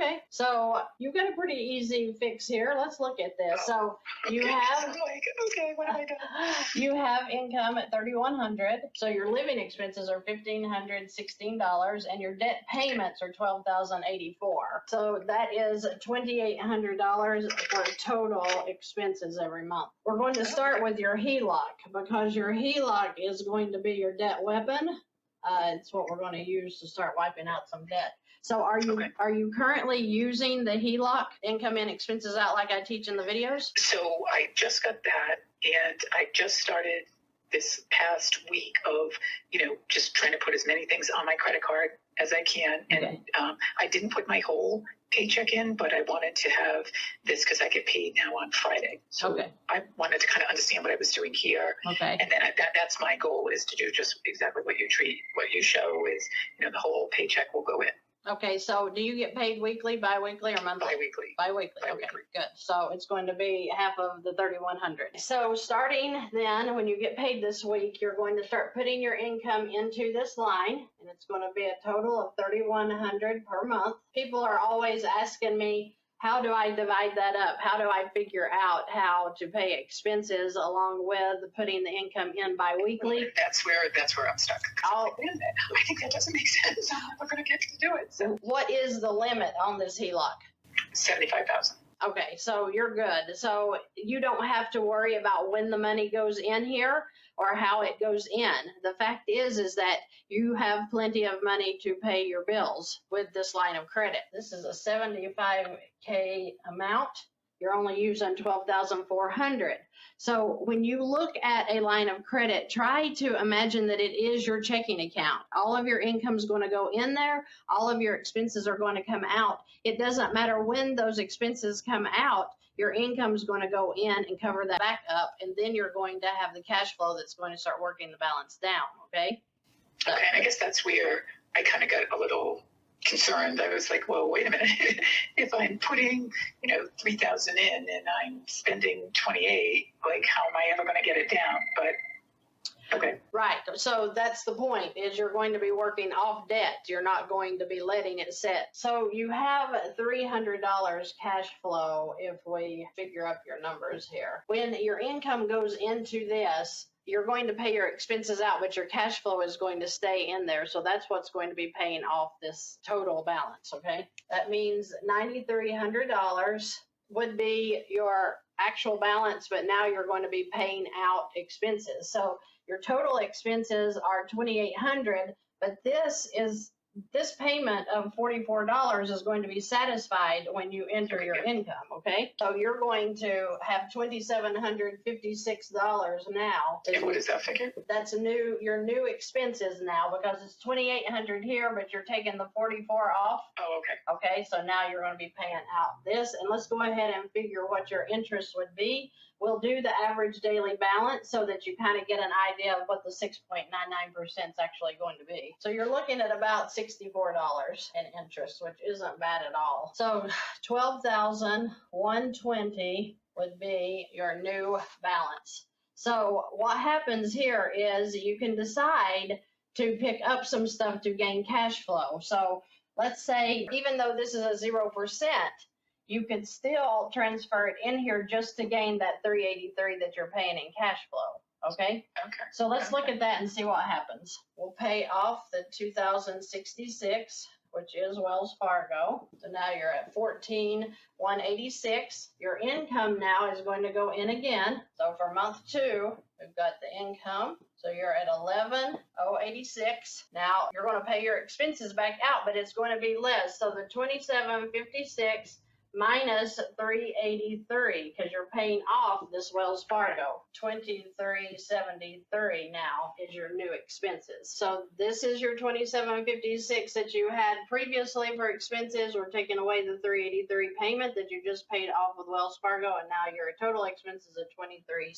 Okay, so you've got a pretty easy fix here. Let's look at this. So you have okay, what have I done? you have income at $3,100. So your living expenses are $1,516, and your debt payments are $12,084. So that is $2,800 for total expenses every month. We're going to start with your HELOC because your HELOC is going to be your debt weapon. It's what we're going to use to start wiping out some debt. So are you currently using the HELOC, income in expenses out, like I teach in the videos? So I just got that, and I just started this past week of, just trying to put as many things on my credit card as I can. And I didn't put my whole paycheck in, but I wanted to have this because I get paid now on Friday. So I wanted to kind of understand what I was doing here. Okay. And then that's my goal, is to do just exactly what you show is, the whole paycheck will go in. Okay, so do you get paid weekly, bi-weekly, or monthly? Bi-weekly. Bi-weekly, okay, good. So it's going to be half of the $3,100. So starting then, when you get paid this week, you're going to start putting your income into this line, and it's going to be a total of $3,100 per month. People are always asking me, how do I divide that up? How do I figure out how to pay expenses along with putting the income in bi-weekly? That's where I'm stuck. I think that doesn't make sense. I'm never going to get to do it. So. What is the limit on this HELOC? $75,000. Okay, so you're good. So you don't have to worry about when the money goes in here or how it goes in. The fact is that you have plenty of money to pay your bills with this line of credit. This is a $75K amount. You're only using $12,400. So when you look at a line of credit, try to imagine that it is your checking account. All of your income is going to go in there. All of your expenses are going to come out. It doesn't matter when those expenses come out. Your income is going to go in and cover that back up, and then you're going to have the cash flow that's going to start working the balance down, okay? Okay, and I guess that's where I kind of got a little concerned. I was like, well, wait a minute. If I'm putting, $3,000 in and I'm spending 28, like, how am I ever going to get it down? But okay. Right. So that's the point, is you're going to be working off debt. You're not going to be letting it sit. So you have $300 cash flow if we figure up your numbers here. When your income goes into this, you're going to pay your expenses out, but your cash flow is going to stay in there. So that's what's going to be paying off this total balance, okay? That means $9,300 would be your actual balance, but now you're going to be paying out expenses. So your total expenses are $2,800, but this payment of $44 is going to be satisfied when you enter your income, okay? So you're going to have $2,756 now. And what is that figure? That's your new expenses now, because it's $2,800 here, but you're taking the $44 off. Oh, okay. Okay, so now you're going to be paying out this, and let's go ahead and figure what your interest would be. We'll do the average daily balance so that you kind of get an idea of what the 6.99% is actually going to be. So you're looking at about $64 in interest, which isn't bad at all. So $12,120 would be your new balance. So what happens here is you can decide to pick up some stuff to gain cash flow. So let's say, even though this is a 0%, you could still transfer it in here just to gain that $383 that you're paying in cash flow. Okay? Okay. So let's look at that and see what happens. We'll pay off the $2,066, which is Wells Fargo. So now you're at $14,186. Your income now is going to go in again. So for month 2, we've got the income. So you're at $11,086. Now you're going to pay your expenses back out, but it's going to be less. So the $2,756 minus $383, because you're paying off this Wells Fargo. $23.73 now is your new expenses. So this is your $27.56 that you had previously for expenses. We're taking away the $383 payment that you just paid off with Wells Fargo, and now your total expenses are $23.73.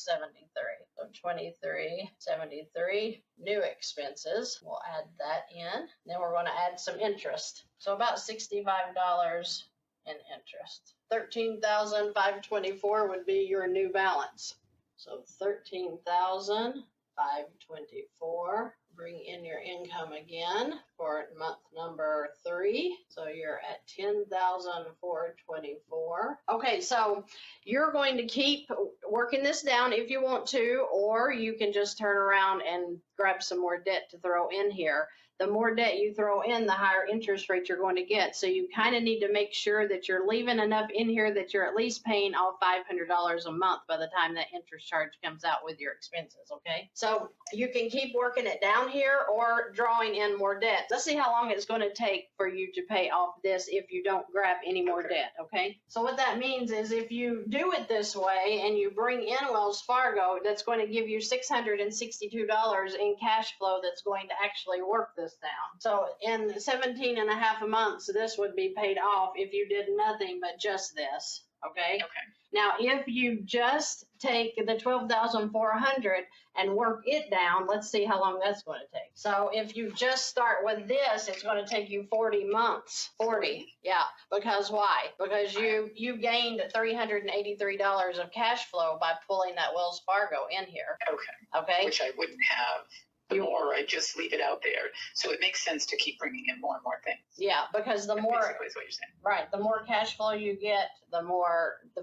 So $23.73 new expenses. We'll add that in. Then we're going to add some interest. So about $65 in interest. $13,524 would be your new balance. So $13,524 bring in your income again for month number 3. So you're at 10,424. Okay, so you're going to keep working this down if you want to, or you can just turn around and grab some more debt to throw in here. The more debt you throw in, the higher interest rate you're going to get. So you kind of need to make sure that you're leaving enough in here that you're at least paying all $500 a month by the time that interest charge comes out with your expenses, okay? So you can keep working it down here or drawing in more debt. Let's see how long it's going to take for you to pay off this if you don't grab any more debt, okay? So what that means is if you do it this way and you bring in Wells Fargo, that's going to give you $662 in cash flow that's going to actually work this down. So in 17 and a half months, this would be paid off if you did nothing but just this, okay? Okay. Now, if you just take the 12,400 and work it down, let's see how long that's going to take. So if you just start with this, it's going to take you 40 months. 40, yeah. Because why? Because you gained $383 of cash flow by pulling that Wells Fargo in here. Okay. Okay. Which I wouldn't have the more I just leave it out there. So it makes sense to keep bringing in more and more things. Yeah, because the more, basically is what you're saying. right, the more cash flow you get, the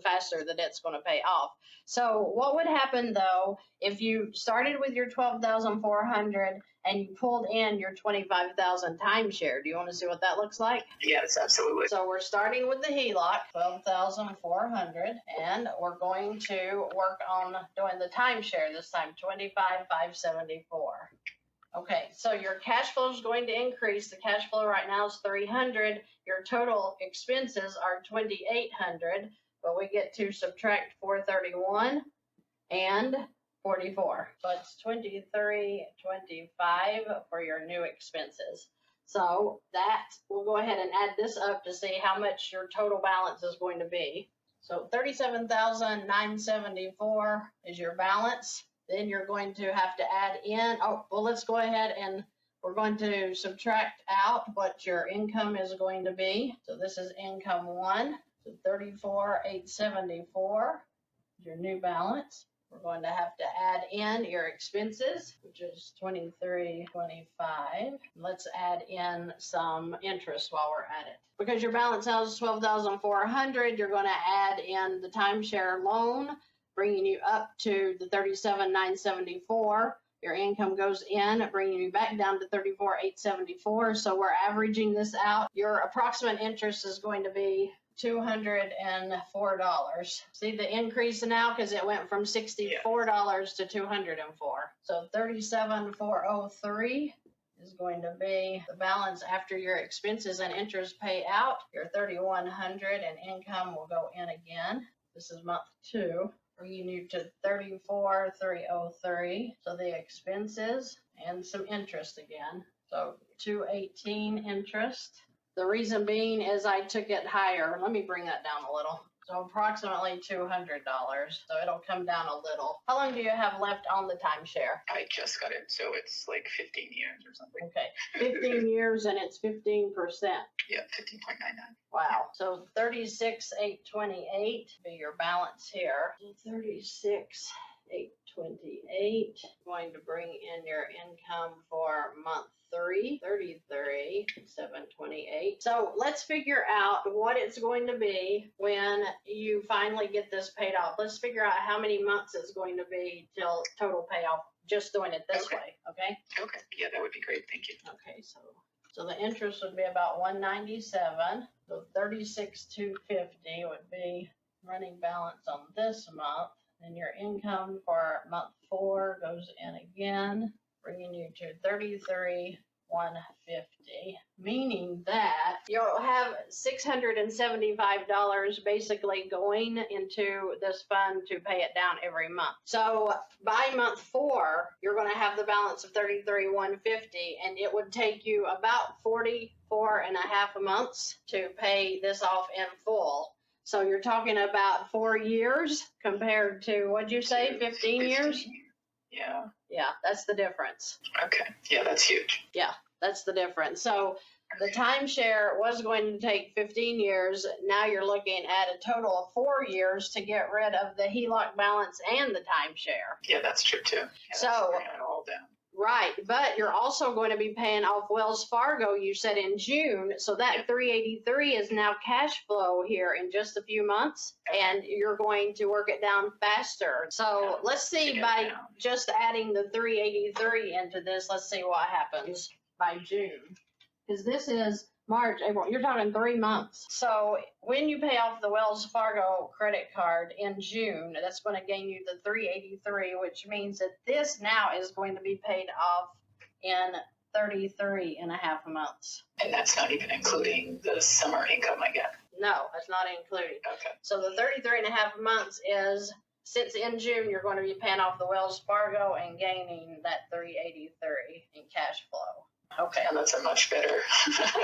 faster the debt's going to pay off. So what would happen though if you started with your 12,400 and you pulled in your 25,000 timeshare? Do you want to see what that looks like? Yes, absolutely. So we're starting with the HELOC, 12,400, and we're going to work on doing the timeshare this time, 25,574. Okay, so your cash flow is going to increase. The cash flow right now is 300. Your total expenses are 2,800, but we get to subtract 431 and 44. So it's 2325 for your new expenses. So that, we'll go ahead and add this up to see how much your total balance is going to be. So 37,974 is your balance. Then you're going to have to add in, let's go ahead and we're going to subtract out what your income is going to be. So this is income 1, so 34,874 is your new balance. We're going to have to add in your expenses, which is 2325. Let's add in some interest while we're at it. Because your balance now is 12,400, you're going to add in the timeshare loan, bringing you up to the 37,974. Your income goes in, bringing you back down to 34,874. So we're averaging this out. Your approximate interest is going to be $204. See the increase now because it went from $64 to $204. So 37,403 is going to be the balance after your expenses and interest pay out. Your 3,100 and income will go in again. This is month 2. Bringing you to 34,303. So the expenses and some interest again. So 218 interest. The reason being is I took it higher. Let me bring that down a little. So approximately $200. So it'll come down a little. How long do you have left on the timeshare? I just got it, so it's like 15 years or something. Okay, 15 years and it's 15%. Yeah, 15.99. Wow. So 36,828 be your balance here. 36,828. Going to bring in your income for month 3, 33,728. So let's figure out what it's going to be when you finally get this paid off. Let's figure out how many months it's going to be till total payoff, just doing it this way, okay? Okay, yeah, that would be great. Thank you. Okay, so the interest would be about 197. So 36,250 would be running balance on this month. And your income for month 4 goes in again, bringing you to 33,150, meaning that you'll have $675 basically going into this fund to pay it down every month. So by month 4, you're going to have the balance of 33,150, and it would take you about 44 and a half months to pay this off in full. So you're talking about 4 years compared to, what'd you say, 15 years? Yeah. Yeah, that's the difference. Okay. Yeah, that's huge. Yeah, that's the difference. So the timeshare was going to take 15 years. Now you're looking at a total of 4 years to get rid of the HELOC balance and the timeshare. Yeah, that's true too. Yeah, So bring it all down. Right, but you're also going to be paying off Wells Fargo, you said in June, so that 383 is now cash flow here in just a few months, and you're going to work it down faster. So let's see, by just adding the 383 into this, let's see what happens by June. Because this is March, April, you're talking 3 months. So when you pay off the Wells Fargo credit card in June, that's going to gain you the 383, which means that this now is going to be paid off in 33 and a half months. And that's not even including the summer income I get. No, that's not included. Okay. So the 33 and a half months is, since in June you're going to be paying off the Wells Fargo and gaining that 383 in cash flow. Okay. And that's a much better.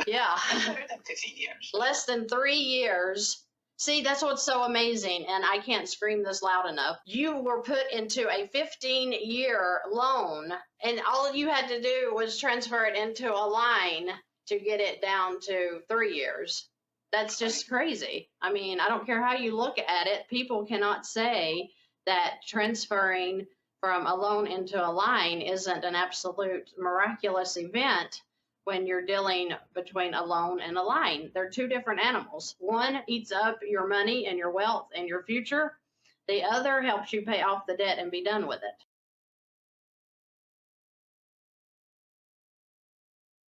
Yeah. Better than 15 years. Less than 3 years. See, that's what's so amazing, and I can't scream this loud enough. You were put into a 15-year loan, and all you had to do was transfer it into a line to get it down to 3 years. That's just crazy. I mean, I don't care how you look at it. People cannot say that transferring from a loan into a line isn't an absolute miraculous event when you're dealing between a loan and a line. They're two different animals. One eats up your money and your wealth and your future. The other helps you pay off the debt and be done with it.